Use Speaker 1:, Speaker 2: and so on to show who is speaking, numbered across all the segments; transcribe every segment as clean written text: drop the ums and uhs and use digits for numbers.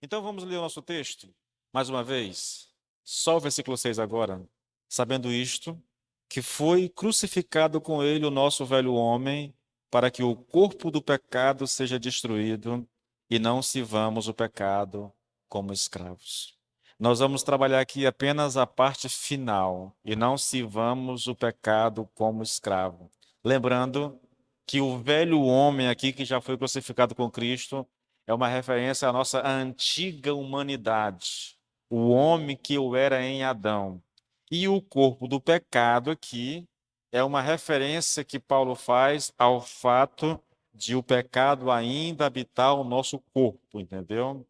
Speaker 1: Então vamos ler o nosso texto, mais uma vez, só o versículo 6 agora. Sabendo isto, que foi crucificado com ele o nosso velho homem, para que o corpo do pecado seja destruído e não sirvamos o pecado como escravos. Nós vamos trabalhar aqui apenas a parte final e não sirvamos o pecado como escravo. Lembrando que o velho homem aqui que já foi crucificado com Cristo é uma referência à nossa antiga humanidade, o homem que eu era em Adão. E o corpo do pecado aqui é uma referência que Paulo faz ao fato de o pecado ainda habitar o nosso corpo, entendeu?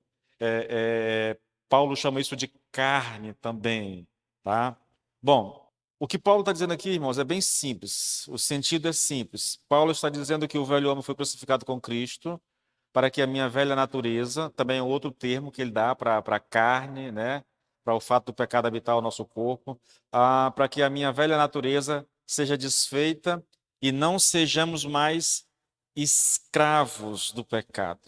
Speaker 1: Paulo chama isso de carne também, tá? Bom, o que Paulo está dizendo aqui, irmãos, é bem simples. O sentido é simples. Paulo está dizendo que o velho homem foi crucificado com Cristo para que a minha velha natureza, também é outro termo que ele dá para a carne, né? Para o fato do pecado habitar o nosso corpo, para que a minha velha natureza seja desfeita e não sejamos mais escravos do pecado.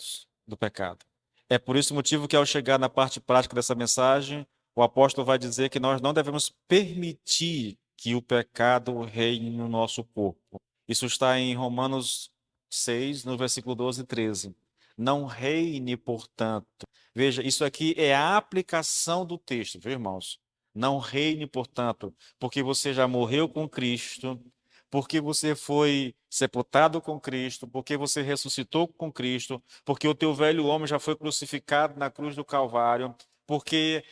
Speaker 1: É por esse motivo que ao chegar na parte prática dessa mensagem, o apóstolo vai dizer que nós não devemos permitir que o pecado reine no nosso corpo. Isso está em Romanos 6, no versículo 12 e 13. Não reine, portanto. Veja, isso aqui é a aplicação do texto, viu, irmãos? Não reine, portanto, porque você já morreu com Cristo, porque você foi sepultado com Cristo, porque você ressuscitou com Cristo, porque o teu velho homem já foi crucificado na cruz do Calvário, porque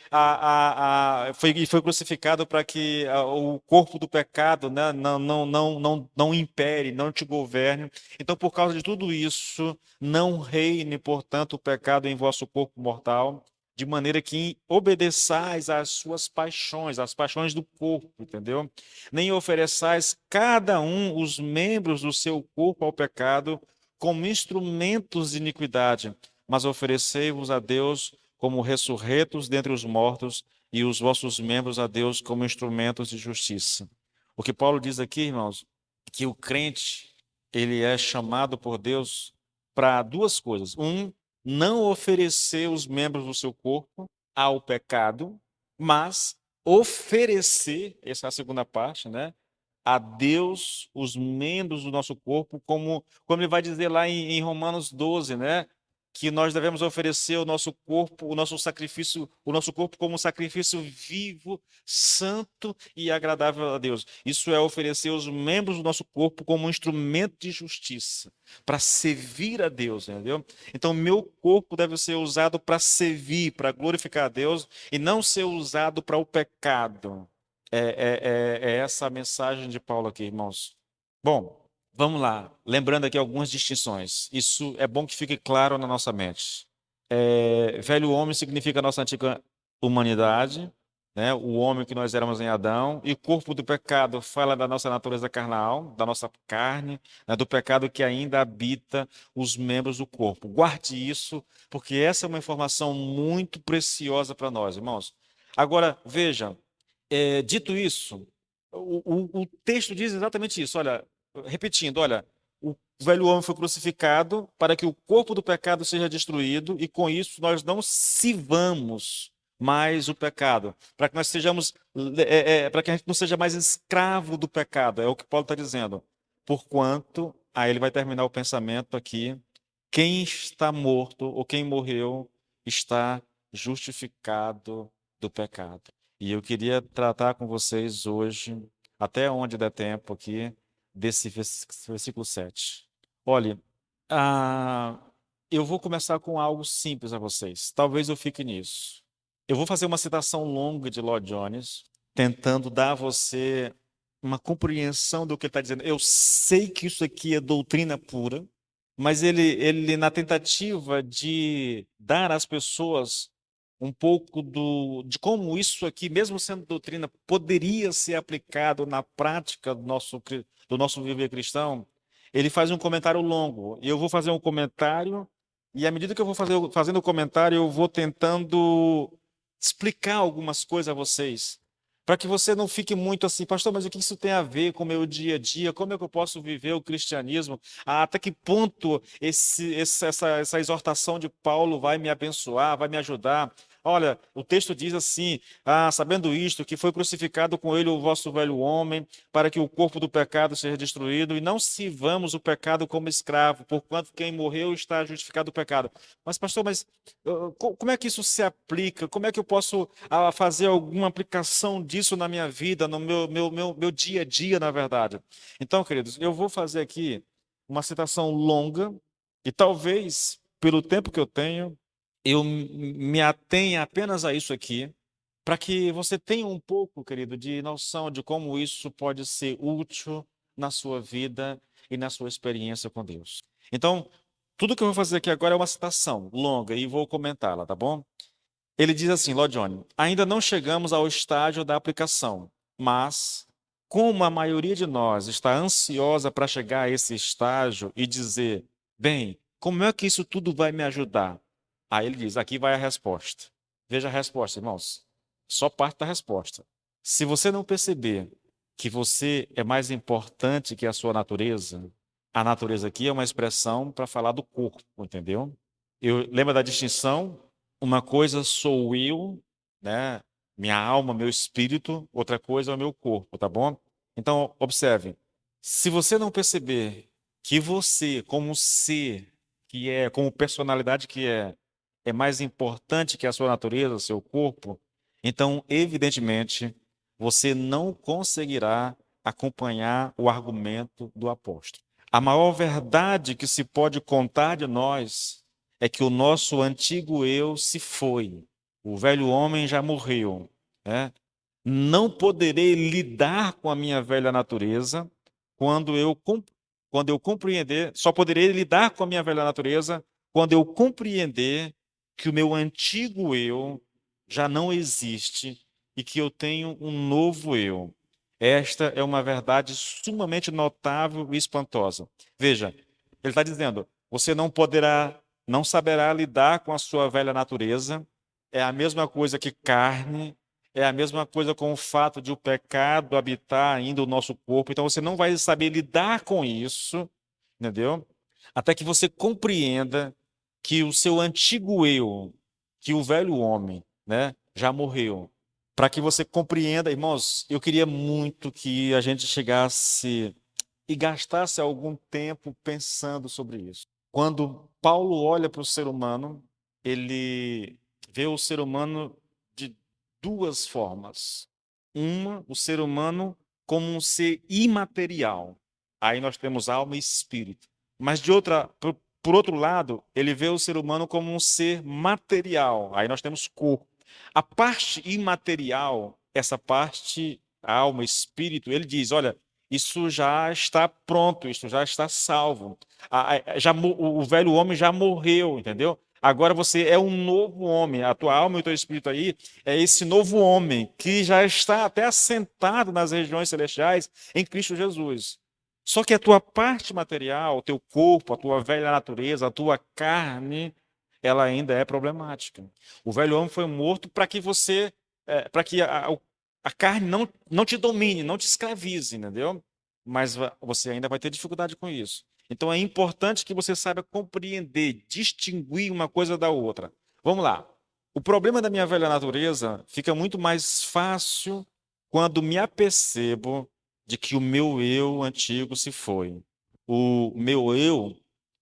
Speaker 1: foi crucificado para que o corpo do pecado, né, não impere, não te governe. Então, por causa de tudo isso, não reine, portanto, o pecado em vosso corpo mortal, de maneira que obedeçais às suas paixões, às paixões do corpo, entendeu? Nem ofereçais cada um os membros do seu corpo ao pecado como instrumentos de iniquidade, mas oferecei-vos a Deus como ressurretos dentre os mortos e os vossos membros a Deus como instrumentos de justiça. O que Paulo diz aqui, irmãos, que o crente, ele é chamado por Deus para duas coisas. Um, não oferecer os membros do seu corpo ao pecado, mas oferecer, essa é a segunda parte, né? A Deus os membros do nosso corpo, como ele vai dizer lá em Romanos 12, né? Que nós devemos oferecer o nosso corpo, o nosso sacrifício, o nosso corpo como um sacrifício vivo, santo e agradável a Deus. Isso é oferecer os membros do nosso corpo como um instrumento de justiça, para servir a Deus, entendeu? Então, meu corpo deve ser usado para servir, para glorificar a Deus, e não ser usado para o pecado. É essa a mensagem de Paulo aqui, irmãos. Bom, vamos lá. Lembrando aqui algumas distinções. Isso é bom que fique claro na nossa mente. Velho homem significa a nossa antiga humanidade, né? O homem que nós éramos em Adão. E corpo do pecado fala da nossa natureza carnal, da nossa carne, né? Do pecado que ainda habita os membros do corpo. Guarde isso, porque essa é uma informação muito preciosa para nós, irmãos. Agora, veja. Dito isso, o texto diz exatamente isso. Olha, repetindo, olha, o velho homem foi crucificado para que o corpo do pecado seja destruído e com isso nós não sirvamos mais o pecado, para que nós sejamos, para que a gente não seja mais escravo do pecado. É o que Paulo está dizendo. Porquanto, aí ele vai terminar o pensamento aqui. Quem está morto ou quem morreu está justificado do pecado. E eu queria tratar com vocês hoje, até onde der tempo aqui, desse versículo 7. Olhe, ah, eu vou começar com algo simples a vocês. Talvez eu fique nisso. Eu vou fazer uma citação longa de Lloyd Jones, tentando dar a você uma compreensão do que ele está dizendo. Eu sei que isso aqui é doutrina pura, mas ele na tentativa de dar às pessoas um pouco de como isso aqui, mesmo sendo doutrina, poderia ser aplicado na prática do nosso viver cristão, ele faz um comentário longo. E eu vou fazer um comentário, e à medida que eu vou fazendo o comentário, eu vou tentando explicar algumas coisas a vocês. para que você não fique muito assim, pastor, mas o que isso tem a ver com o meu dia a dia? Como é que eu posso viver o cristianismo? Até que ponto essa exortação de Paulo vai me abençoar, vai me ajudar? Olha, o texto diz assim: sabendo isto, que foi crucificado com ele o vosso velho homem, para que o corpo do pecado seja destruído, e não sirvamos o pecado como escravo, porquanto quem morreu está justificado do pecado. Mas, pastor, como é que isso se aplica? Como é que eu posso fazer alguma aplicação disso na minha vida, no meu dia a dia, na verdade? Então, queridos, eu vou fazer aqui uma citação longa, e talvez, pelo tempo que eu tenho, eu me atenha apenas a isso aqui, para que você tenha um pouco, querido, de noção de como isso pode ser útil na sua vida e na sua experiência com Deus. Então, tudo que eu vou fazer aqui agora é uma citação longa e vou comentá-la, tá bom? Ele diz assim, Lloyd Jones: ainda não chegamos ao estágio da aplicação, mas como a maioria de nós está ansiosa para chegar a esse estágio e dizer, bem, como é que isso tudo vai me ajudar? Aí ele diz, aqui vai a resposta. Veja a resposta, irmãos. Só parte da resposta. Se você não perceber que você é mais importante que a sua natureza, a natureza aqui é uma expressão para falar do corpo, entendeu? Lembra da distinção? Uma coisa sou eu, né? Minha alma, meu espírito, outra coisa é o meu corpo, tá bom? Então, observe. Se você não perceber que você, como ser que é, como personalidade que é mais importante que a sua natureza, o seu corpo, então, evidentemente, você não conseguirá acompanhar o argumento do apóstolo. A maior verdade que se pode contar de nós é que o nosso antigo eu se foi. O velho homem já morreu, né? Não poderei lidar com a minha velha natureza quando eu compreender, só poderei lidar com a minha velha natureza quando eu compreender que o meu antigo eu já não existe e que eu tenho um novo eu. Esta é uma verdade sumamente notável e espantosa. Veja, ele está dizendo: você não saberá lidar com a sua velha natureza. É a mesma coisa que carne, é a mesma coisa com o fato de o pecado habitar ainda o nosso corpo. Então você não vai saber lidar com isso, entendeu? Até que você compreenda que o seu antigo eu, que o velho homem, né, já morreu. Para que você compreenda, irmãos, eu queria muito que a gente chegasse e gastasse algum tempo pensando sobre isso. Quando Paulo olha para o ser humano, ele vê o ser humano de duas formas. Uma, o ser humano como um ser imaterial. Aí nós temos alma e espírito. Mas por outro lado, ele vê o ser humano como um ser material. Aí nós temos corpo. A parte imaterial, essa parte alma, espírito, ele diz, olha, isso já está pronto, isso já está salvo. O velho homem já morreu, entendeu? Agora você é um novo homem, a tua alma e o teu espírito aí é esse novo homem que já está até assentado nas regiões celestiais em Cristo Jesus. Só que a tua parte material, o teu corpo, a tua velha natureza, a tua carne, ela ainda é problemática. O velho homem foi morto para que para que a carne não te domine, não te escravize, entendeu? Mas você ainda vai ter dificuldade com isso. Então é importante que você saiba compreender, distinguir uma coisa da outra. Vamos lá. O problema da minha velha natureza fica muito mais fácil quando me apercebo de que o meu eu antigo se foi. O meu eu,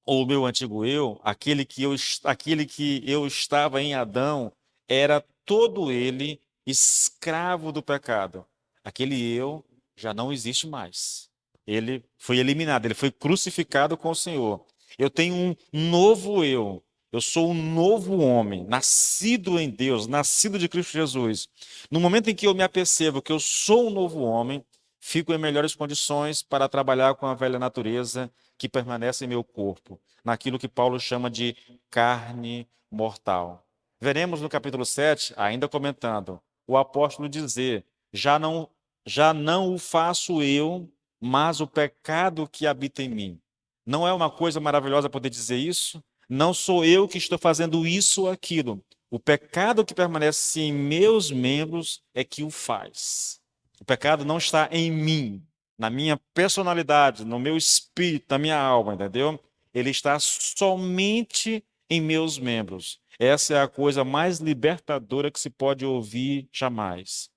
Speaker 1: ou o meu antigo eu, aquele que eu estava em Adão, era todo ele escravo do pecado. Aquele eu já não existe mais. Ele foi eliminado, ele foi crucificado com o Senhor. Eu tenho um novo eu. Eu sou um novo homem, nascido em Deus, nascido de Cristo Jesus. No momento em que eu me apercebo que eu sou um novo homem, fico em melhores condições para trabalhar com a velha natureza que permanece em meu corpo, naquilo que Paulo chama de carne mortal. Veremos no capítulo 7, ainda comentando, o apóstolo dizer: já não o faço eu, mas o pecado que habita em mim. Não é uma coisa maravilhosa poder dizer isso? Não sou eu que estou fazendo isso ou aquilo. O pecado que permanece em meus membros é que o faz. O pecado não está em mim, na minha personalidade, no meu espírito, na minha alma, entendeu? Ele está somente em meus membros. Essa é a coisa mais libertadora que se pode ouvir jamais.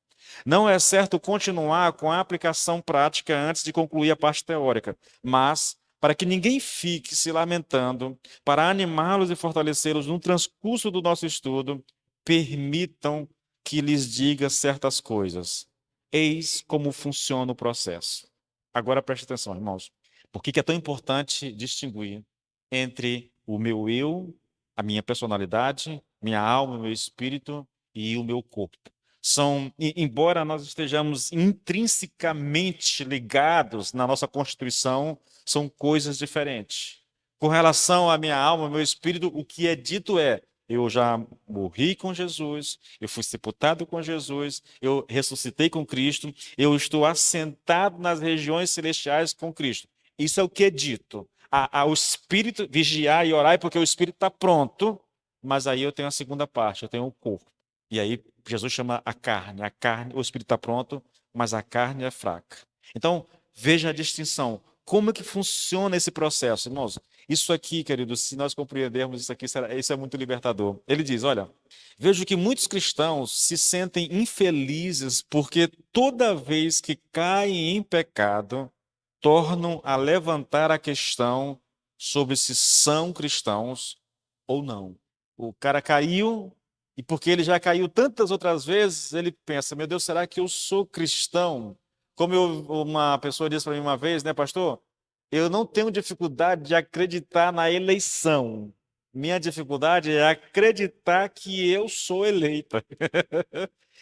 Speaker 1: Não é certo continuar com a aplicação prática antes de concluir a parte teórica, mas, para que ninguém fique se lamentando, para animá-los e fortalecê-los no transcurso do nosso estudo, permitam que lhes diga certas coisas. Eis como funciona o processo. Agora preste atenção, irmãos. Por que é tão importante distinguir entre o meu eu, a minha personalidade, minha alma, meu espírito e o meu corpo? Embora nós estejamos intrinsecamente ligados na nossa constituição, são coisas diferentes. Com relação à minha alma, ao meu espírito, o que é dito é: eu já morri com Jesus, eu fui sepultado com Jesus, eu ressuscitei com Cristo, eu estou assentado nas regiões celestiais com Cristo. Isso é o que é dito. O espírito, vigiar e orar, porque o espírito está pronto, mas aí eu tenho a segunda parte, eu tenho o corpo. E aí Jesus chama a carne, o espírito está pronto, mas a carne é fraca. Então, veja a distinção. Como é que funciona esse processo, irmãos? Isso aqui, queridos, se nós compreendermos isso aqui, isso é muito libertador. Ele diz, olha, vejo que muitos cristãos se sentem infelizes porque toda vez que caem em pecado, tornam a levantar a questão sobre se são cristãos ou não. O cara caiu, e porque ele já caiu tantas outras vezes, ele pensa, meu Deus, será que eu sou cristão? Como uma pessoa disse para mim uma vez, né, pastor? Eu não tenho dificuldade de acreditar na eleição. Minha dificuldade é acreditar que eu sou eleita.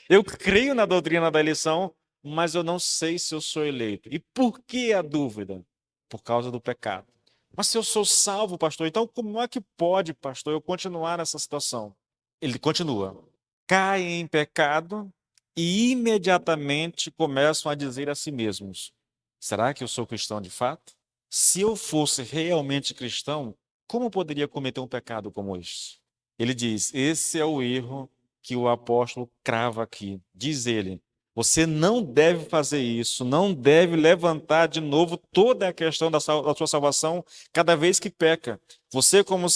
Speaker 1: Eu creio na doutrina da eleição, mas eu não sei se eu sou eleito. E por que a dúvida? Por causa do pecado. Mas se eu sou salvo, pastor, então como é que pode, pastor, eu continuar nessa situação? Ele continua. Caem em pecado e imediatamente começam a dizer a si mesmos: será que eu sou cristão de fato? Se eu fosse realmente cristão, como poderia cometer um pecado como este? Ele diz: esse é o erro que o apóstolo crava aqui. Diz ele: você não deve fazer isso, não deve levantar de novo toda a questão da sua salvação cada vez que peca. Você, como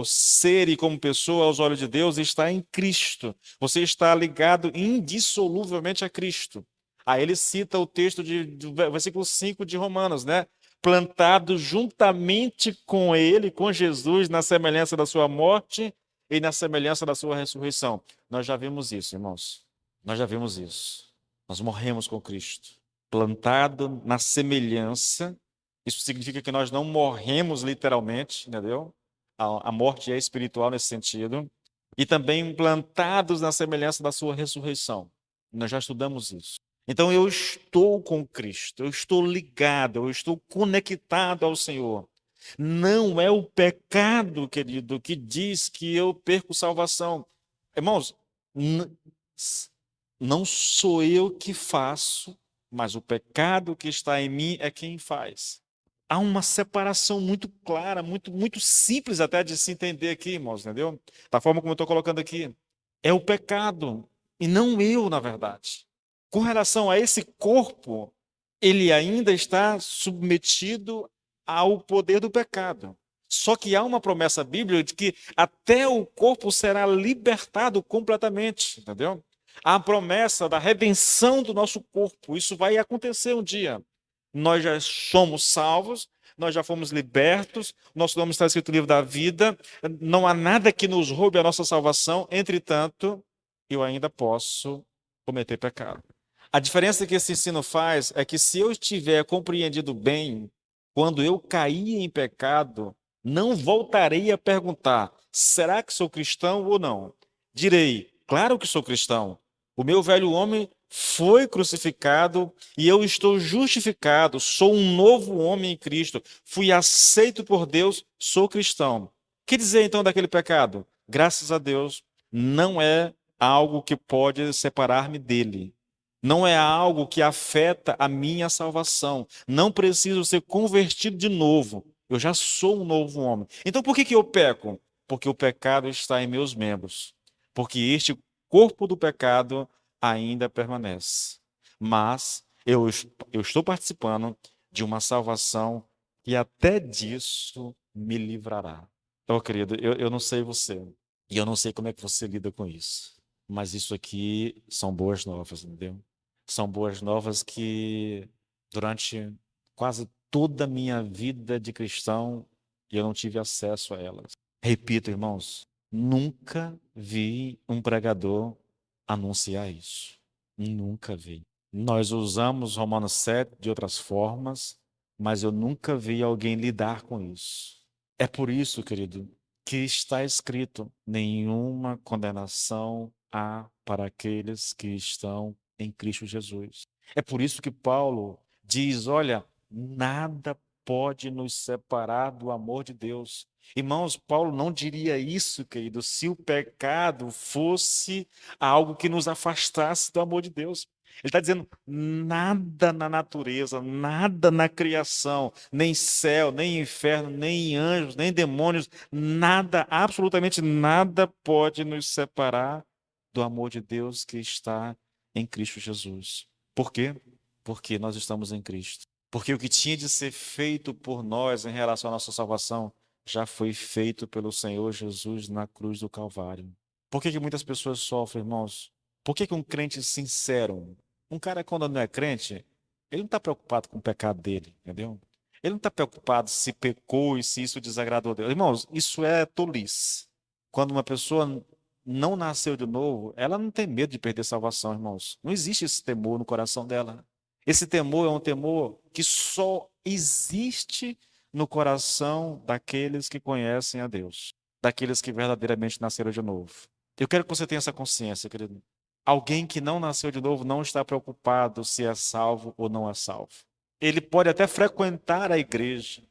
Speaker 1: ser e como pessoa aos olhos de Deus, está em Cristo. Você está ligado indissoluvelmente a Cristo. Aí ele cita o texto do versículo 5 de Romanos, né? Plantado juntamente com ele, com Jesus, na semelhança da sua morte e na semelhança da sua ressurreição. Nós já vimos isso, irmãos. Nós já vimos isso. Nós morremos com Cristo. Plantado na semelhança, isso significa que nós não morremos literalmente, entendeu? A morte é espiritual nesse sentido. E também implantados na semelhança da sua ressurreição. Nós já estudamos isso. Então eu estou com Cristo, eu estou ligado, eu estou conectado ao Senhor. Não é o pecado, querido, que diz que eu perco salvação. Irmãos, não sou eu que faço, mas o pecado que está em mim é quem faz. Há uma separação muito clara, muito simples até de se entender aqui, irmãos, entendeu? Da forma como eu estou colocando aqui. É o pecado, e não eu, na verdade. Com relação a esse corpo, ele ainda está submetido ao poder do pecado. Só que há uma promessa bíblica de que até o corpo será libertado completamente, entendeu? Há a promessa da redenção do nosso corpo. Isso vai acontecer um dia. Nós já somos salvos, nós já fomos libertos, nosso nome está escrito no livro da vida, não há nada que nos roube a nossa salvação, entretanto, eu ainda posso cometer pecado. A diferença que esse ensino faz é que se eu tiver compreendido bem, quando eu caí em pecado, não voltarei a perguntar, será que sou cristão ou não? Direi, claro que sou cristão. O meu velho homem foi crucificado e eu estou justificado, sou um novo homem em Cristo, fui aceito por Deus, sou cristão. O que dizer então daquele pecado? Graças a Deus, não é algo que pode separar-me dele. Não é algo que afeta a minha salvação. Não preciso ser convertido de novo. Eu já sou um novo homem. Então por que eu peco? porque o pecado está em meus membros, porque este corpo do pecado ainda permanece. Mas eu estou participando de uma salvação que até disso me livrará. Então, querido, eu não sei você, e eu não sei como é que você lida com isso, mas isso aqui são boas novas, entendeu? São boas novas que durante quase toda a minha vida de cristão eu não tive acesso a elas. Repito, irmãos, nunca vi um pregador anunciar isso. Nunca vi. Nós usamos Romanos 7 de outras formas, mas eu nunca vi alguém lidar com isso. É por isso, querido, que está escrito: nenhuma condenação há para aqueles que estão em Cristo Jesus. É por isso que Paulo diz: olha, nada pode nos separar do amor de Deus. Irmãos, Paulo não diria isso, querido, se o pecado fosse algo que nos afastasse do amor de Deus. Ele está dizendo: nada na natureza, nada na criação, nem céu, nem inferno, nem anjos, nem demônios, nada, absolutamente nada pode nos separar do amor de Deus que está em Cristo Jesus. Por quê? Porque nós estamos em Cristo. Porque o que tinha de ser feito por nós em relação à nossa salvação já foi feito pelo Senhor Jesus na cruz do Calvário. Por que muitas pessoas sofrem, irmãos? Por que um crente sincero, um cara quando não é crente, ele não está preocupado com o pecado dele, entendeu? Ele não está preocupado se pecou e se isso desagradou a Deus. Irmãos, isso é tolice. Quando uma pessoa não nasceu de novo, ela não tem medo de perder salvação, irmãos. Não existe esse temor no coração dela. Esse temor é um temor que só existe no coração daqueles que conhecem a Deus, daqueles que verdadeiramente nasceram de novo. Eu quero que você tenha essa consciência, querido. Alguém que não nasceu de novo não está preocupado se é salvo ou não é salvo. Ele pode até frequentar a igreja,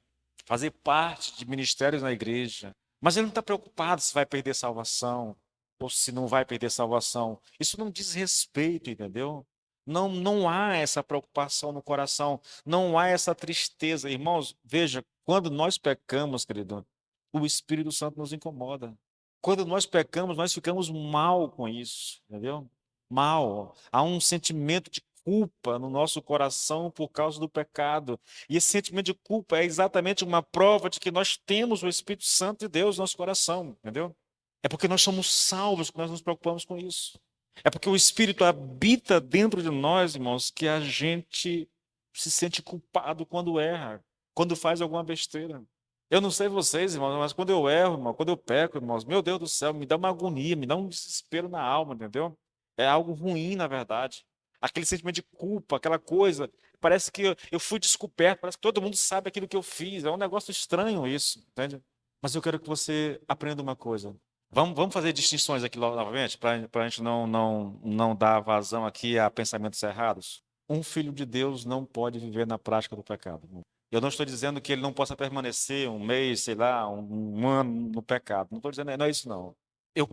Speaker 1: fazer parte de ministérios na igreja, mas ele não está preocupado se vai perder salvação ou se não vai perder salvação. Isso não diz respeito, entendeu? Não há essa preocupação no coração, não há essa tristeza. Irmãos, veja, quando nós pecamos, querido, o Espírito Santo nos incomoda. Quando nós pecamos, nós ficamos mal com isso, entendeu? Mal. Há um sentimento de culpa no nosso coração por causa do pecado. E esse sentimento de culpa é exatamente uma prova de que nós temos o Espírito Santo de Deus no nosso coração, entendeu? É porque nós somos salvos que nós nos preocupamos com isso. É porque o Espírito habita dentro de nós, irmãos, que a gente se sente culpado quando erra, quando faz alguma besteira. Eu não sei vocês, irmãos, mas quando eu erro, irmão, quando eu peco, irmãos, meu Deus do céu, me dá uma agonia, me dá um desespero na alma, entendeu? É algo ruim, na verdade. Aquele sentimento de culpa, aquela coisa, parece que eu fui descoberto, parece que todo mundo sabe aquilo que eu fiz. É um negócio estranho isso, entende? Mas eu quero que você aprenda uma coisa. Vamos fazer distinções aqui novamente, para a gente não dar vazão aqui a pensamentos errados. Um filho de Deus não pode viver na prática do pecado. Eu não estou dizendo que ele não possa permanecer um mês, sei lá, um ano no pecado. Não estou dizendo, não é isso não. Eu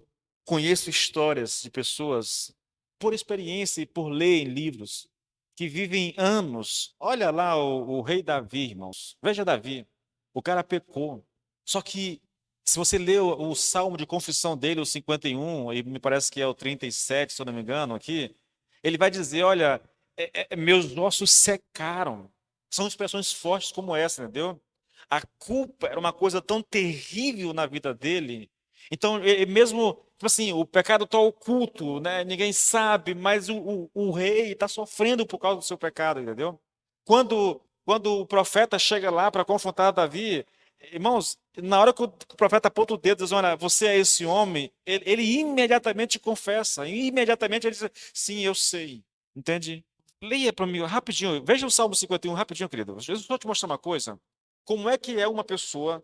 Speaker 1: conheço histórias de pessoas, por experiência e por ler em livros, que vivem anos. Olha lá o rei Davi, irmãos. Veja Davi. O cara pecou. Só que se você ler o salmo de confissão dele, o 51, e me parece que é o 37, se eu não me engano, aqui, ele vai dizer: olha, meus ossos secaram. São expressões fortes como essa, entendeu? A culpa era uma coisa tão terrível na vida dele. Então, mesmo, tipo assim, o pecado está oculto, né? Ninguém sabe, mas o rei está sofrendo por causa do seu pecado, entendeu? Quando o profeta chega lá para confrontar Davi, irmãos, na hora que o profeta aponta o dedo e diz: olha, você é esse homem, ele imediatamente confessa, imediatamente ele diz: sim, eu sei, entende? Leia para mim rapidinho, veja o Salmo 51 rapidinho, querido. Deixa eu só te mostrar uma coisa. Como é que é uma pessoa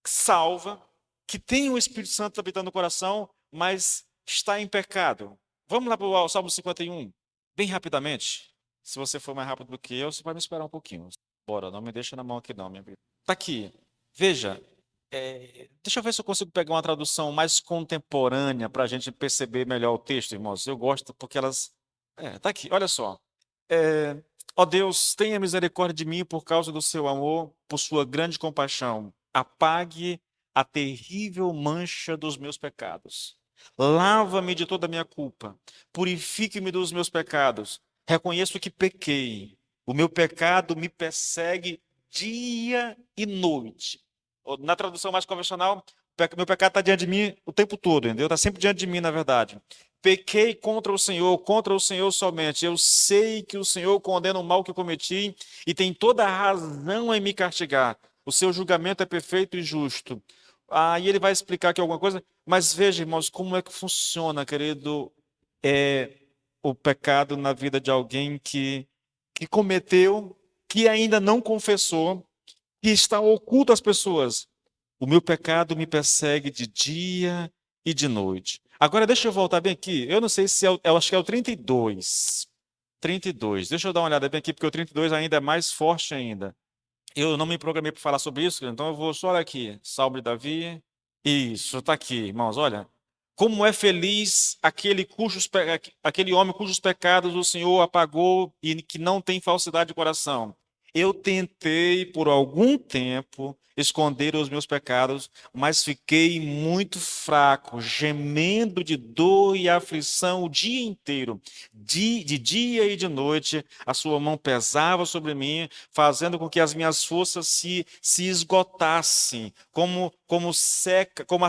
Speaker 1: salva, que tem o Espírito Santo habitando no coração, mas está em pecado? Vamos lá para o Salmo 51, bem rapidamente. Se você for mais rápido do que eu, você vai me esperar um pouquinho. Bora, não me deixa na mão aqui não, minha vida. Está aqui. Veja, deixa eu ver se eu consigo pegar uma tradução mais contemporânea para a gente perceber melhor o texto, irmãos. Eu gosto porque elas. Tá aqui, olha só. É, Ó Deus, tenha misericórdia de mim por causa do seu amor, por sua grande compaixão. Apague a terrível mancha dos meus pecados. Lava-me de toda a minha culpa, purifique-me dos meus pecados. Reconheço que pequei, o meu pecado me persegue dia e noite. Na tradução mais convencional, meu pecado está diante de mim o tempo todo, entendeu? Está sempre diante de mim, na verdade. Pequei contra o Senhor somente. Eu sei que o Senhor condena o mal que cometi e tem toda a razão em me castigar. O seu julgamento é perfeito e justo. Aí ele vai explicar aqui alguma coisa, mas veja, irmãos, como é que funciona, querido, o pecado na vida de alguém que cometeu, que ainda não confessou, que está oculto às pessoas. O meu pecado me persegue de dia e de noite. Agora, deixa eu voltar bem aqui. Eu não sei se eu acho que é o 32. 32. Deixa eu dar uma olhada bem aqui, porque o 32 ainda é mais forte ainda. Eu não me programei para falar sobre isso, então eu vou só olhar aqui. Salmo de Davi. Isso, está aqui, irmãos. Olha. Como é feliz aquele homem cujos pecados o Senhor apagou e que não tem falsidade de coração. Eu tentei por algum tempo esconder os meus pecados, mas fiquei muito fraco, gemendo de dor e aflição o dia inteiro. De dia e de noite, a sua mão pesava sobre mim, fazendo com que as minhas forças se esgotassem, como a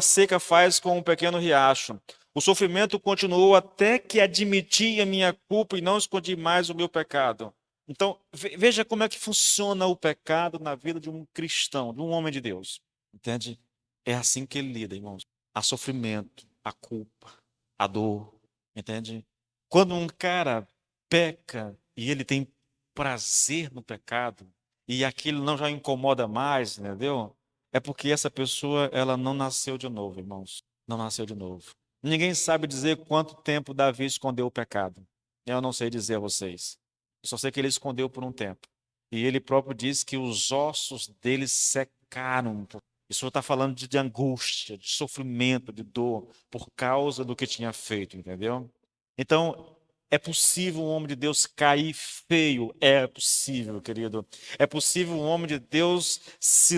Speaker 1: seca faz com um pequeno riacho. O sofrimento continuou até que admiti a minha culpa e não escondi mais o meu pecado. Então, veja como é que funciona o pecado na vida de um cristão, de um homem de Deus. Entende? É assim que ele lida, irmãos. Há sofrimento, há culpa, há dor. Entende? Quando um cara peca e ele tem prazer no pecado e aquilo não já incomoda mais, entendeu? É porque essa pessoa, ela não nasceu de novo, irmãos. Não nasceu de novo. Ninguém sabe dizer quanto tempo Davi escondeu o pecado. Eu não sei dizer a vocês. Eu só sei que ele escondeu por um tempo. E ele próprio diz que os ossos dele secaram. Isso está falando de angústia, de sofrimento, de dor, por causa do que tinha feito, entendeu? Então, é possível um homem de Deus cair feio? É possível, querido. É possível um homem de Deus se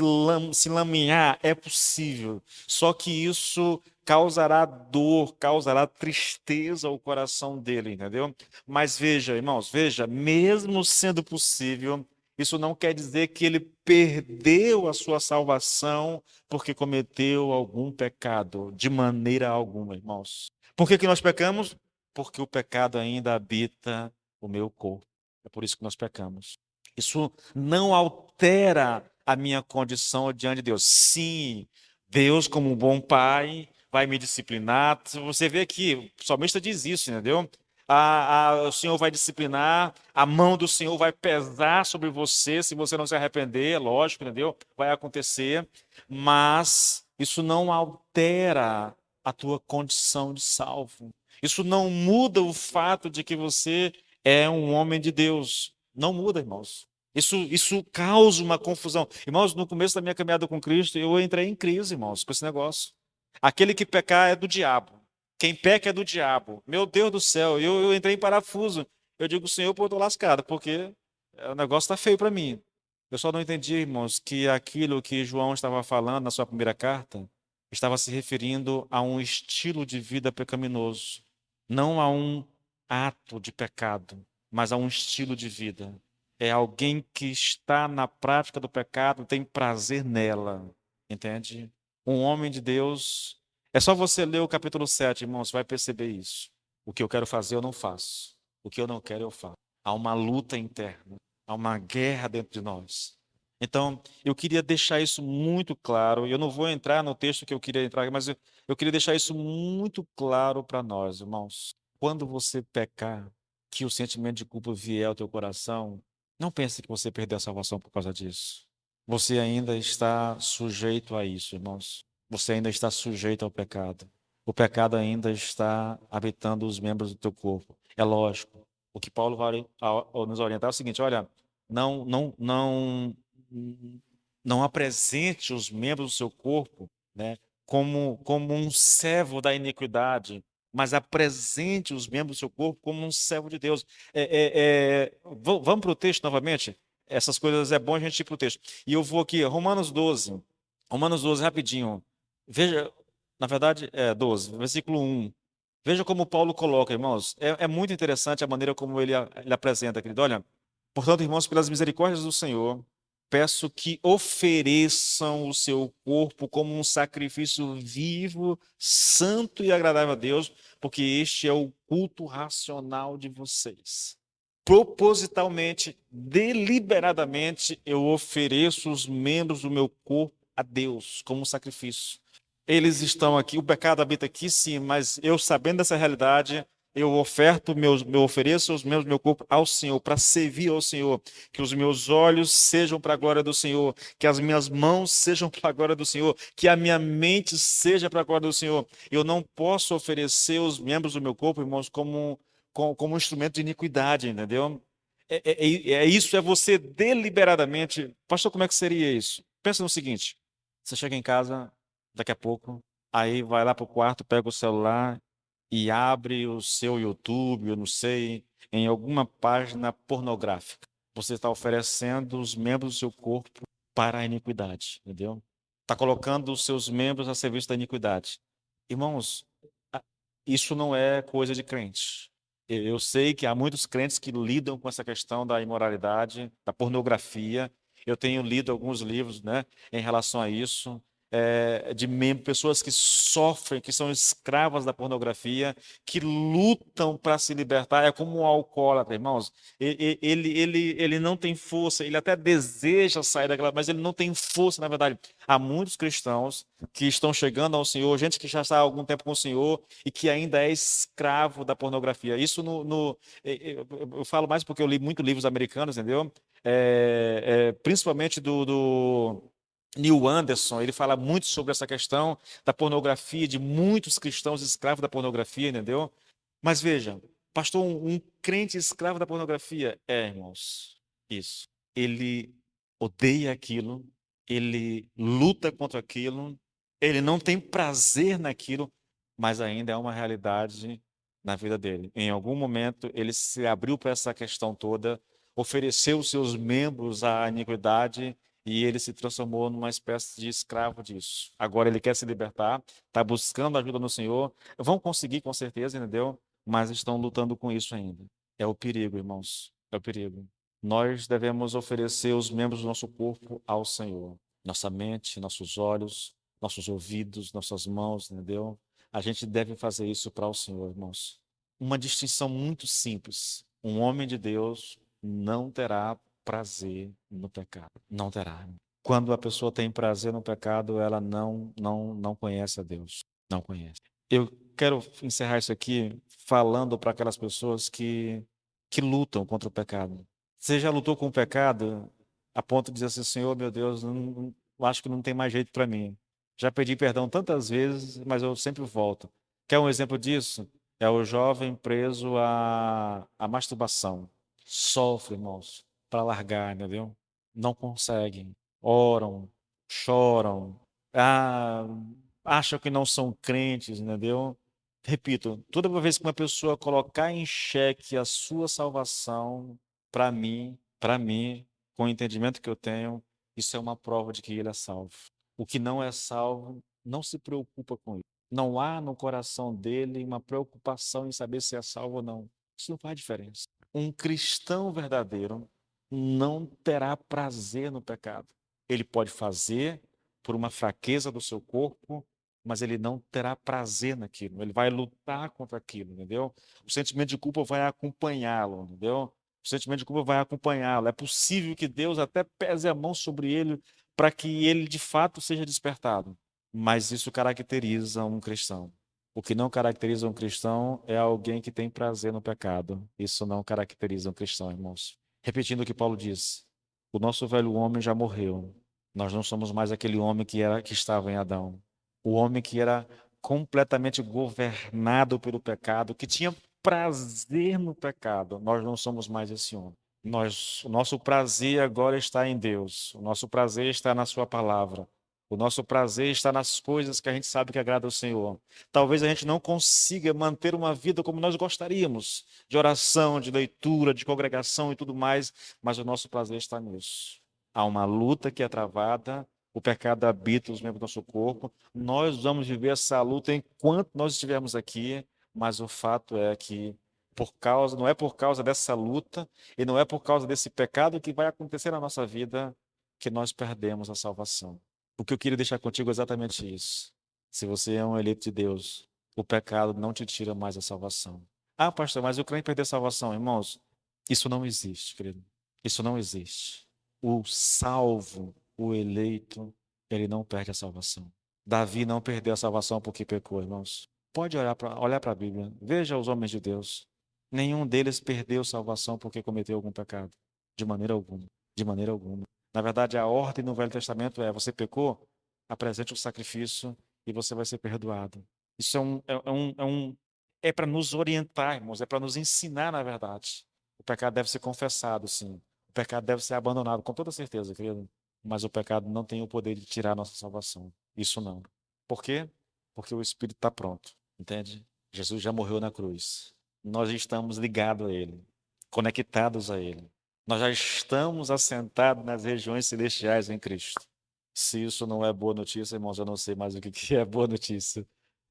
Speaker 1: lamear? É possível. Só que isso causará dor, causará tristeza ao coração dele, entendeu? Mas veja, irmãos, veja, mesmo sendo possível, isso não quer dizer que ele perdeu a sua salvação porque cometeu algum pecado, de maneira alguma, irmãos. Por que que nós pecamos? Porque o pecado ainda habita o meu corpo. É por isso que nós pecamos. Isso não altera a minha condição diante de Deus. Sim, Deus, como um bom pai, vai me disciplinar. Você vê aqui, o salmista diz isso, entendeu? O Senhor vai disciplinar, a mão do Senhor vai pesar sobre você, se você não se arrepender, lógico, entendeu? Vai acontecer, mas isso não altera a tua condição de salvo. Isso não muda o fato de que você é um homem de Deus. Não muda, irmãos. Isso causa uma confusão. Irmãos, no começo da minha caminhada com Cristo, eu entrei em crise, irmãos, com esse negócio. Aquele que pecar é do diabo. Quem peca é do diabo. Meu Deus do céu, eu entrei em parafuso. Eu digo, Senhor, pô, eu estou lascado, porque o negócio está feio para mim. Eu só não entendi, irmãos, que aquilo que João estava falando na sua primeira carta estava se referindo a um estilo de vida pecaminoso, não a um ato de pecado, mas a um estilo de vida. É alguém que está na prática do pecado, tem prazer nela, entende? Um homem de Deus. É só você ler o capítulo 7, irmãos, vai perceber isso. O que eu quero fazer, eu não faço. O que eu não quero, eu faço. Há uma luta interna, há uma guerra dentro de nós. Então, eu queria deixar isso muito claro. Eu não vou entrar no texto que eu queria entrar, mas eu queria deixar isso muito claro para nós, irmãos. Quando você pecar, que o sentimento de culpa vier ao teu coração, não pense que você perdeu a salvação por causa disso. Você ainda está sujeito a isso, irmãos. Você ainda está sujeito ao pecado. O pecado ainda está habitando os membros do teu corpo. É lógico. O que Paulo vai nos orientar é o seguinte: olha, não, não, não, não apresente os membros do seu corpo, né, como um servo da iniquidade, mas apresente os membros do seu corpo como um servo de Deus. Vamos para o texto novamente? Essas coisas é bom a gente ir para o texto. E eu vou aqui, Romanos 12. Romanos 12, rapidinho. Veja, na verdade, 12, versículo 1. Veja como Paulo coloca, irmãos. É muito interessante a maneira como ele apresenta, querido. Olha, portanto, irmãos, pelas misericórdias do Senhor, peço que ofereçam o seu corpo como um sacrifício vivo, santo e agradável a Deus, porque este é o culto racional de vocês. Propositalmente, deliberadamente, eu ofereço os membros do meu corpo a Deus como um sacrifício. Eles estão aqui, o pecado habita aqui, sim, mas eu sabendo dessa realidade, eu ofereço os membros do meu corpo ao Senhor, para servir ao Senhor, que os meus olhos sejam para a glória do Senhor, que as minhas mãos sejam para a glória do Senhor, que a minha mente seja para a glória do Senhor. Eu não posso oferecer os membros do meu corpo, irmãos, como um instrumento de iniquidade, entendeu? Isso, é você deliberadamente. Pastor, como é que seria isso? Pensa no seguinte: você chega em casa daqui a pouco, aí vai lá para o quarto, pega o celular e abre o seu YouTube, eu não sei, em alguma página pornográfica. Você está oferecendo os membros do seu corpo para a iniquidade, entendeu? Está colocando os seus membros a serviço da iniquidade. Irmãos, a- isso não é coisa de crente. Eu sei que há muitos crentes que lidam com essa questão da imoralidade, da pornografia. Eu tenho lido alguns livros, né, em relação a isso, pessoas que sofrem, que são escravas da pornografia, que lutam para se libertar. É como um alcoólatra, irmãos. Ele não tem força, ele até deseja sair daquela, mas ele não tem força, na verdade. Há muitos cristãos que estão chegando ao Senhor, gente que já está há algum tempo com o Senhor e que ainda é escravo da pornografia. Isso eu falo mais porque eu li muitos livros americanos, entendeu? Principalmente do Neil Anderson, ele fala muito sobre essa questão da pornografia, de muitos cristãos escravos da pornografia, entendeu? Mas veja, pastor, um crente escravo da pornografia, irmãos, isso. Ele odeia aquilo, ele luta contra aquilo, ele não tem prazer naquilo, mas ainda é uma realidade na vida dele. Em algum momento, ele se abriu para essa questão toda, ofereceu os seus membros à iniquidade e ele se transformou numa espécie de escravo disso. Agora ele quer se libertar, está buscando ajuda no Senhor. Vão conseguir, com certeza, entendeu? Mas estão lutando com isso ainda. É o perigo, irmãos. É o perigo. Nós devemos oferecer os membros do nosso corpo ao Senhor. Nossa mente, nossos olhos, nossos ouvidos, nossas mãos, entendeu? A gente deve fazer isso para o Senhor, irmãos. Uma distinção muito simples. Um homem de Deus não terá prazer no pecado. Não terá. Quando a pessoa tem prazer no pecado, ela não conhece a Deus. Não conhece. Eu quero encerrar isso aqui falando para aquelas pessoas que lutam contra o pecado. Você já lutou com o pecado a ponto de dizer assim, Senhor, meu Deus, eu acho que não tem mais jeito para mim. Já pedi perdão tantas vezes, mas eu sempre volto. Quer um exemplo disso? É o jovem preso à masturbação. Sofre, irmãos, para largar, entendeu? Não conseguem. Oram, choram, ah, acham que não são crentes, entendeu? Repito, toda vez que uma pessoa colocar em xeque a sua salvação, para mim, com o entendimento que eu tenho, isso é uma prova de que ele é salvo. O que não é salvo não se preocupa com isso. Não há no coração dele uma preocupação em saber se é salvo ou não. Isso não faz diferença. Um cristão verdadeiro não terá prazer no pecado. Ele pode fazer por uma fraqueza do seu corpo, mas ele não terá prazer naquilo. Ele vai lutar contra aquilo, entendeu? O sentimento de culpa vai acompanhá-lo, entendeu? O sentimento de culpa vai acompanhá-lo. É possível que Deus até pese a mão sobre ele para que ele de fato seja despertado. Mas isso caracteriza um cristão. O que não caracteriza um cristão é alguém que tem prazer no pecado. Isso não caracteriza um cristão, irmãos. Repetindo o que Paulo diz, o nosso velho homem já morreu. Nós não somos mais aquele homem que estava em Adão. O homem que era completamente governado pelo pecado, que tinha prazer no pecado. Nós não somos mais esse homem. O nosso prazer agora está em Deus. O nosso prazer está na sua palavra. O nosso prazer está nas coisas que a gente sabe que agrada ao Senhor. Talvez a gente não consiga manter uma vida como nós gostaríamos, de oração, de leitura, de congregação e tudo mais, mas o nosso prazer está nisso. Há uma luta que é travada, O pecado habita os membros do nosso corpo. Nós vamos viver essa luta enquanto nós estivermos aqui, mas o fato é que não é por causa dessa luta e não é por causa desse pecado que vai acontecer na nossa vida que nós perdemos a salvação. O que eu queria deixar contigo é exatamente isso. Se você é um eleito de Deus, o pecado não te tira mais a salvação. Ah, pastor, mas eu creio em perder a salvação. Irmãos, isso não existe, querido. Isso não existe. O salvo, o eleito, ele não perde a salvação. Davi não perdeu a salvação porque pecou, irmãos. Pode olhar para a Bíblia. Veja os homens de Deus. Nenhum deles perdeu salvação porque cometeu algum pecado. De maneira alguma. De maneira alguma. Na verdade, a ordem no Velho Testamento é: você pecou, apresente o sacrifício e você vai ser perdoado. Isso é para nos orientar, irmãos, é para nos ensinar, na verdade. O pecado deve ser confessado, sim. O pecado deve ser abandonado, com toda certeza, querido. Mas o pecado não tem o poder de tirar a nossa salvação. Isso não. Por quê? Porque o Espírito está pronto, entende? Jesus já morreu na cruz. Nós estamos ligados a Ele, conectados a Ele. Nós já estamos assentados nas regiões celestiais em Cristo. Se isso não é boa notícia, irmãos, eu não sei mais o que é boa notícia.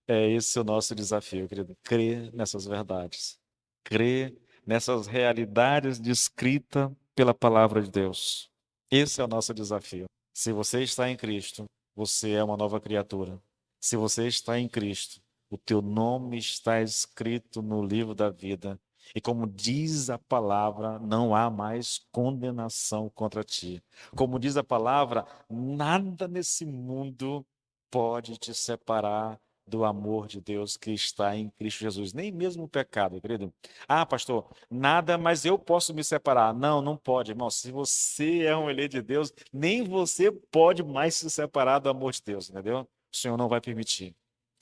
Speaker 1: É esse o nosso desafio, querido. Crer nessas verdades. Crer nessas realidades descritas pela palavra de Deus. Esse é o nosso desafio. Se você está em Cristo, você é uma nova criatura. Se você está em Cristo, o teu nome está escrito no livro da vida. E como diz a palavra, não há mais condenação contra ti. Como diz a palavra, nada nesse mundo pode te separar do amor de Deus que está em Cristo Jesus. Nem mesmo o pecado, querido. Ah, pastor, nada, mas eu posso me separar. Não, não pode, irmão. Se você é um eleito de Deus, nem você pode mais se separar do amor de Deus, entendeu? O Senhor não vai permitir.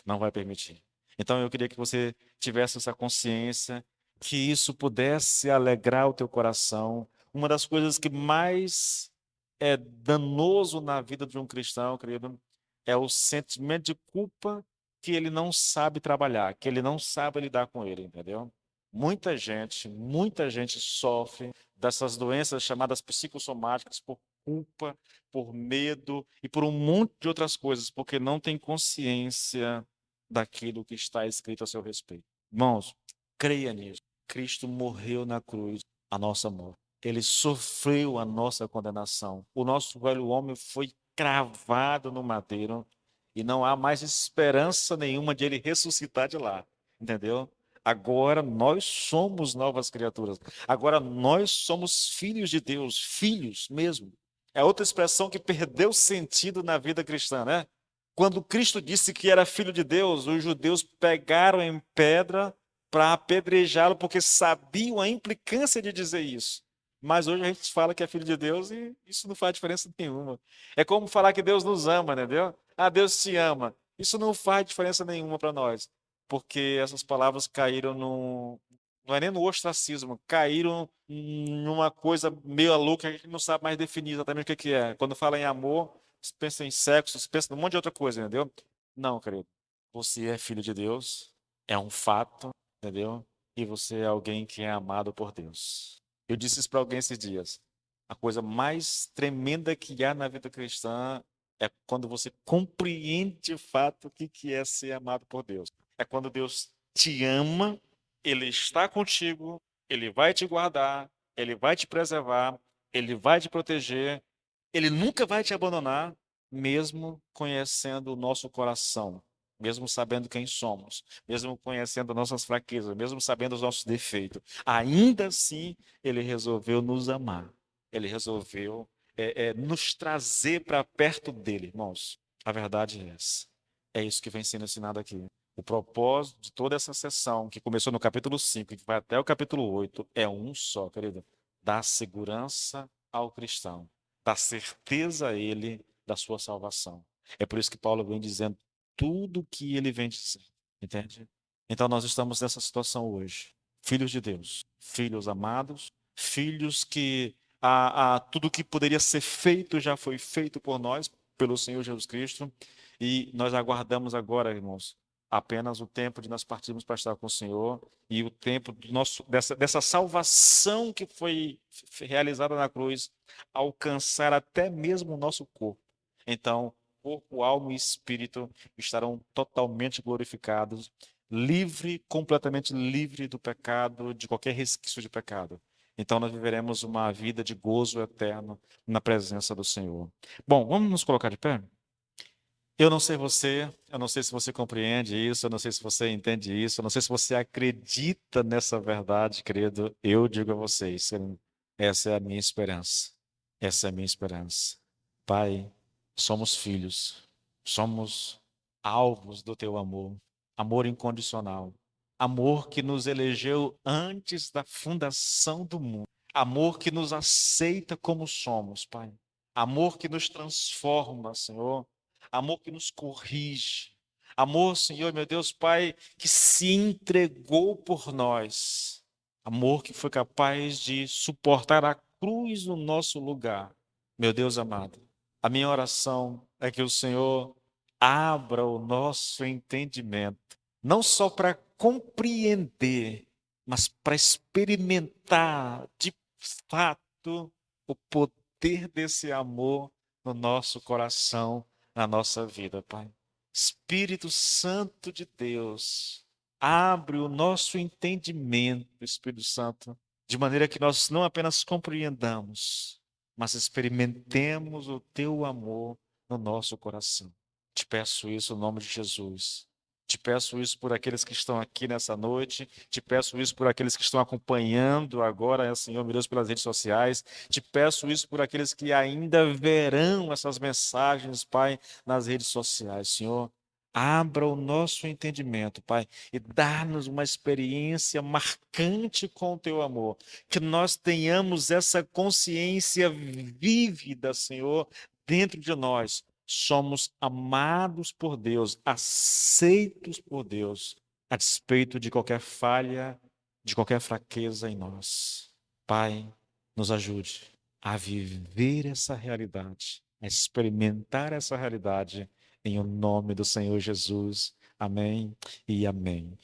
Speaker 1: Não vai permitir. Então eu queria que você tivesse essa consciência, que isso pudesse alegrar o teu coração. Uma das coisas que mais é danoso na vida de um cristão, querido, é o sentimento de culpa que ele não sabe trabalhar, que ele não sabe lidar com ele, entendeu? Muita gente sofre dessas doenças chamadas psicossomáticas por culpa, por medo e por um monte de outras coisas, porque não tem consciência daquilo que está escrito a seu respeito. Irmãos, creia nisso. Cristo morreu na cruz a nossa morte. Ele sofreu a nossa condenação. O nosso velho homem foi cravado no madeiro e não há mais esperança nenhuma de ele ressuscitar de lá, entendeu? Agora nós somos novas criaturas. Agora nós somos filhos de Deus, filhos mesmo. É outra expressão que perdeu sentido na vida cristã, né? Quando Cristo disse que era filho de Deus, os judeus pegaram em pedra para apedrejá-lo porque sabiam a implicância de dizer isso. Mas hoje a gente fala que é filho de Deus e isso não faz diferença nenhuma. É como falar que Deus nos ama, entendeu? Ah, Deus te ama. Isso não faz diferença nenhuma para nós, porque essas palavras caíram não é nem no ostracismo, caíram numa coisa meio louca que a gente não sabe mais definir exatamente o que é. Quando fala em amor, você pensa em sexo, você pensa num monte de outra coisa, entendeu? Não, querido. Você é filho de Deus, é um fato, entendeu? E você é alguém que é amado por Deus. Eu disse isso para alguém esses dias. A coisa mais tremenda que há na vida cristã é quando você compreende de fato o que é ser amado por Deus. É quando Deus te ama, Ele está contigo, Ele vai te guardar, Ele vai te preservar, Ele vai te proteger, Ele nunca vai te abandonar, mesmo conhecendo o nosso coração, mesmo sabendo quem somos, mesmo conhecendo nossas fraquezas, mesmo sabendo os nossos defeitos. Ainda assim, Ele resolveu nos amar. Ele resolveu nos trazer para perto dele, irmãos. A verdade é essa. É isso que vem sendo ensinado aqui. O propósito de toda essa sessão, que começou no capítulo 5 e que vai até o capítulo 8, é um só, querido. Dar segurança ao cristão, dar certeza a ele da sua salvação. É por isso que Paulo vem dizendo tudo o que ele vem dizendo, entende? Então nós estamos nessa situação hoje. Filhos de Deus, filhos amados, filhos que tudo que poderia ser feito já foi feito por nós, pelo Senhor Jesus Cristo, e nós aguardamos agora, irmãos, apenas o tempo de nós partirmos para estar com o Senhor e o tempo dessa salvação que foi realizada na cruz alcançar até mesmo o nosso corpo. então corpo, alma e espírito estarão totalmente glorificados, completamente livre do pecado, de qualquer resquício de pecado. Então nós viveremos uma vida de gozo eterno na presença do Senhor. Bom, vamos nos colocar de pé? Eu não sei você, eu não sei se você compreende isso, eu não sei se você entende isso, eu não sei se você acredita nessa verdade, querido. Eu digo a vocês, essa é a minha esperança. Essa é a minha esperança. Pai, somos filhos, somos alvos do teu amor, amor incondicional, amor que nos elegeu antes da fundação do mundo, amor que nos aceita como somos, Pai, amor que nos transforma, Senhor, amor que nos corrige, amor, Senhor, meu Deus, Pai, que se entregou por nós, amor que foi capaz de suportar a cruz no nosso lugar. Meu Deus amado, a minha oração é que o Senhor abra o nosso entendimento, não só para compreender, mas para experimentar de fato o poder desse amor no nosso coração, na nossa vida, Pai. Espírito Santo de Deus, abre o nosso entendimento, Espírito Santo, de maneira que nós não apenas compreendamos, mas experimentemos o teu amor no nosso coração. Te peço isso no nome de Jesus. Te peço isso por aqueles que estão aqui nessa noite. Te peço isso por aqueles que estão acompanhando agora, Senhor, meu Deus, pelas redes sociais. Te peço isso por aqueles que ainda verão essas mensagens, Pai, nas redes sociais. Senhor, abra o nosso entendimento, Pai, e dá-nos uma experiência marcante com o teu amor. Que nós tenhamos essa consciência vívida, Senhor, dentro de nós. Somos amados por Deus, aceitos por Deus, a despeito de qualquer falha, de qualquer fraqueza em nós. Pai, nos ajude a viver essa realidade, a experimentar essa realidade, em o nome do Senhor Jesus. Amém e amém.